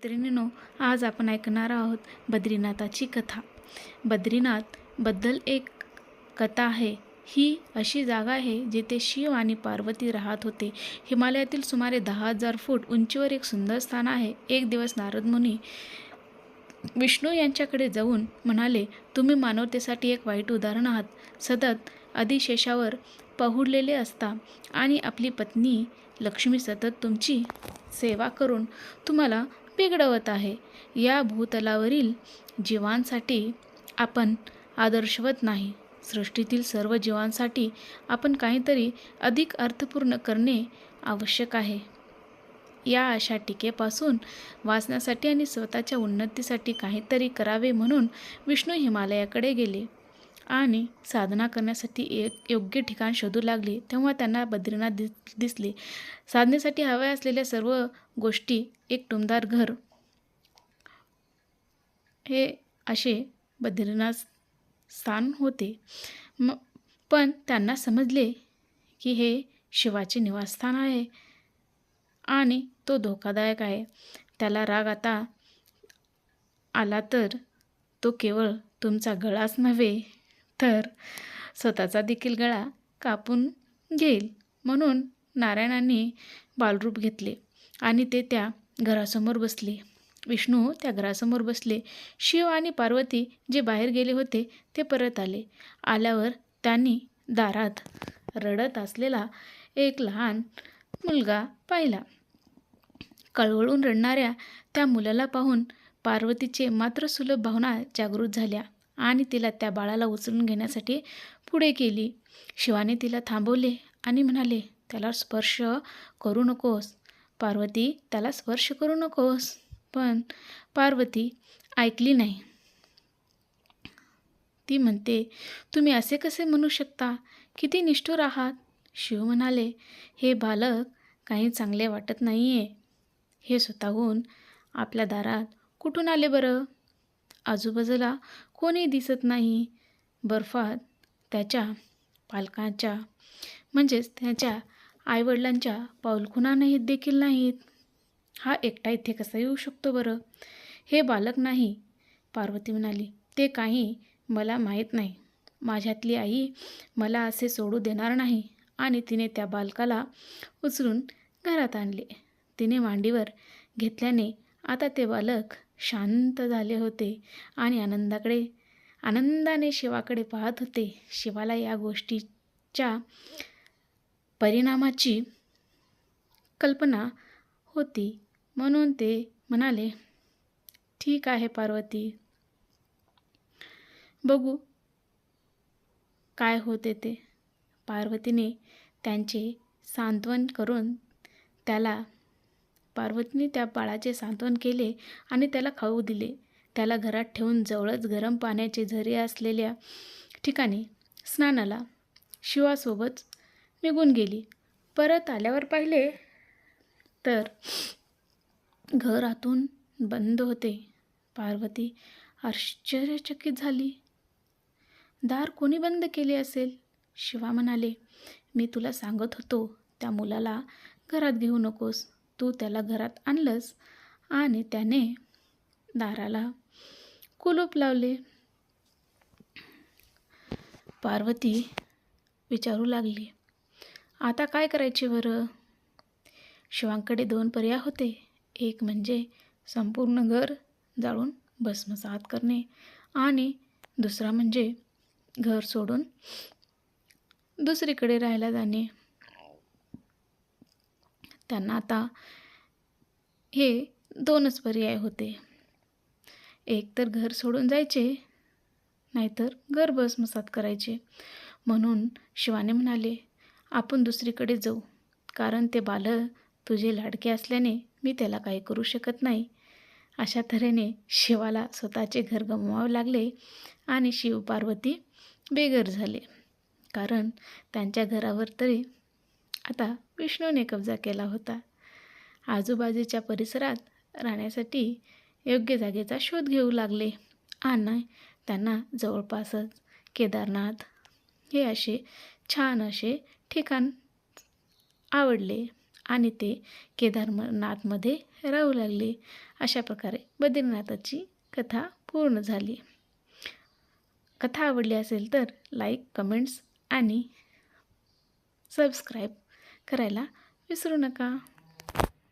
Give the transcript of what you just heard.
मैत्रिणींनो, आज आपण ऐकणार आहोत बद्रीनाथाची कथा. बद्रीनाथबद्दल एक कथा आहे. ही अशी जागा आहे जिथे शिव आणि पार्वती राहत होते. हिमालयातील सुमारे 10,000 फूट उंचीवर एक सुंदर स्थान आहे. एक दिवस नारद मुनी विष्णू यांच्याकडे जाऊन म्हणाले, तुम्ही मानवतेसाठी एक वाईट उदाहरण आहात. सतत आदिशेषावर पहुडलेले असता आणि आपली पत्नी लक्ष्मी सतत तुमची सेवा करून तुम्हाला बिघडवत आहे. या भूतलावरील जीवांसाठी आपण आदर्शवत नाही. सृष्टीतील सर्व जीवांसाठी आपण काहीतरी अधिक अर्थपूर्ण करणे आवश्यक आहे. या अशा टीकेपासून वाचण्यासाठी आणि स्वतःच्या उन्नतीसाठी काहीतरी करावे म्हणून विष्णू हिमालयाकडे गेले आणि साधना करण्यासाठी एक योग्य ठिकाण शोधू लागले. तेव्हा त्यांना बद्रीनाथ दिसले. साधनेसाठी हव्या असलेल्या सर्व गोष्टी, एक टुमदार घर, हे असे बद्रीनाथ स्थान होते. पण त्यांना समजले की हे शिवाचे निवासस्थान आहे आणि तो धोकादायक आहे. त्याला राग आता आला तर तो केवळ तुमचा गळाच नव्हे तर स्वतःचा देखील गळा कापून घेईल. म्हणून नारायणांनी बालरूप घेतले आणि ते त्या घरासमोर बसले. विष्णू त्या घरासमोर बसले. शिव आणि पार्वती जे बाहेर गेले होते ते परत आले. आल्यावर त्यांनी दारात रडत असलेला एक लहान मुलगा पाहिला. कळवळून रडणाऱ्या त्या मुलाला पाहून पार्वतीचे मातृसुलभ भावना जागृत झाल्या आणि तिला त्या बाळाला उचलून घेण्यासाठी पुढे केली. शिवाने तिला थांबवले आणि म्हणाले, त्याला स्पर्श करू नकोस. पार्वती, त्याला स्पर्श करू नकोस. पण पार्वती ऐकली नाही. ती म्हणते, तुम्ही असे कसे म्हणू शकता? किती निष्ठुर आहात. शिव म्हणाले, हे बालक काही चांगले वाटत नाहीये. हे स्वतःहून आपल्या दारात कुठून आले बरं? आजूबाजूला कोणी दिसत नाही. बर्फात त्याच्या पालकांच्या म्हणजेच त्याच्या आईवडिलांच्या पाऊलखुणा नाहीत देखील नाहीत. हा एकटा इथे कसा येऊ शकतो बरं? हे बालक नाही. पार्वती म्हणाली, ते काही मला माहीत नाही. माझ्यातली आई मला असे सोडू देणार नाही. आणि तिने त्या बालकाला उचलून घरात आणले. तिने मांडीवर घेतल्याने आता ते बालक शांत झाले होते आणि आनंदाने शिवाकडे पाहत होते. शिवाला या गोष्टीच्या परिणामाची कल्पना होती. म्हणून ते म्हणाले, ठीक आहे पार्वती, बघू काय होते ते. पार्वतीने त्यांचे सांत्वन करून पार्वतीने त्या बाळाचे सांत्वन केले आणि त्याला खाऊ दिले. त्याला घरात ठेवून जवळच गरम पाण्याचे झरे असलेल्या ठिकाणी स्नानाला शिवासोबत निघून गेली. परत आल्यावर पाहिले तर घर आतून बंद होते. पार्वती आश्चर्यचकित झाली. दार कोणी बंद केले असेल? शिवा म्हणाले, मी तुला सांगत होतो त्या मुलाला घरात घेऊ नकोस. तू त्याला घरात आणलंस आणि त्याने दाराला कुलूप लावले. पार्वती विचारू लागली, आता काय करायचे बरं? शिवांकडे 2 पर्याय होते. एक म्हणजे संपूर्ण घर जाळून भस्मसात करणे आणि दुसरा म्हणजे घर सोडून दुसरीकडे राहायला जाणे. त्यांना आता हे 2च पर्याय होते. एक तर घर सोडून जायचे, नाहीतर घर भस्मसात करायचे. म्हणून शिवाने म्हणाले, आपण दुसरीकडे जाऊ. कारण ते बालक तुझे लाडके असल्याने मी त्याला काही करू शकत नाही. अशा तऱ्हेने शिवाला स्वतःचे घर गमवावे लागले आणि शिव पार्वती बेघर झाले. कारण त्यांच्या घरावर तरी आता विष्णूने कब्जा केला होता. आजूबाजूच्या परिसरात राहण्यासाठी योग्य जागेचा शोध घेऊ लागले आणि त्यांना जवळपासच केदारनाथ हे असे छान ठिकाण आवडले आणि ते केदारनाथमध्ये राहू लागले. अशा प्रकारे बद्रीनाथाची कथा पूर्ण झाली. कथा आवडली असेल तर लाईक, कमेंट्स आणि सबस्क्राईब करायला विसरू नका.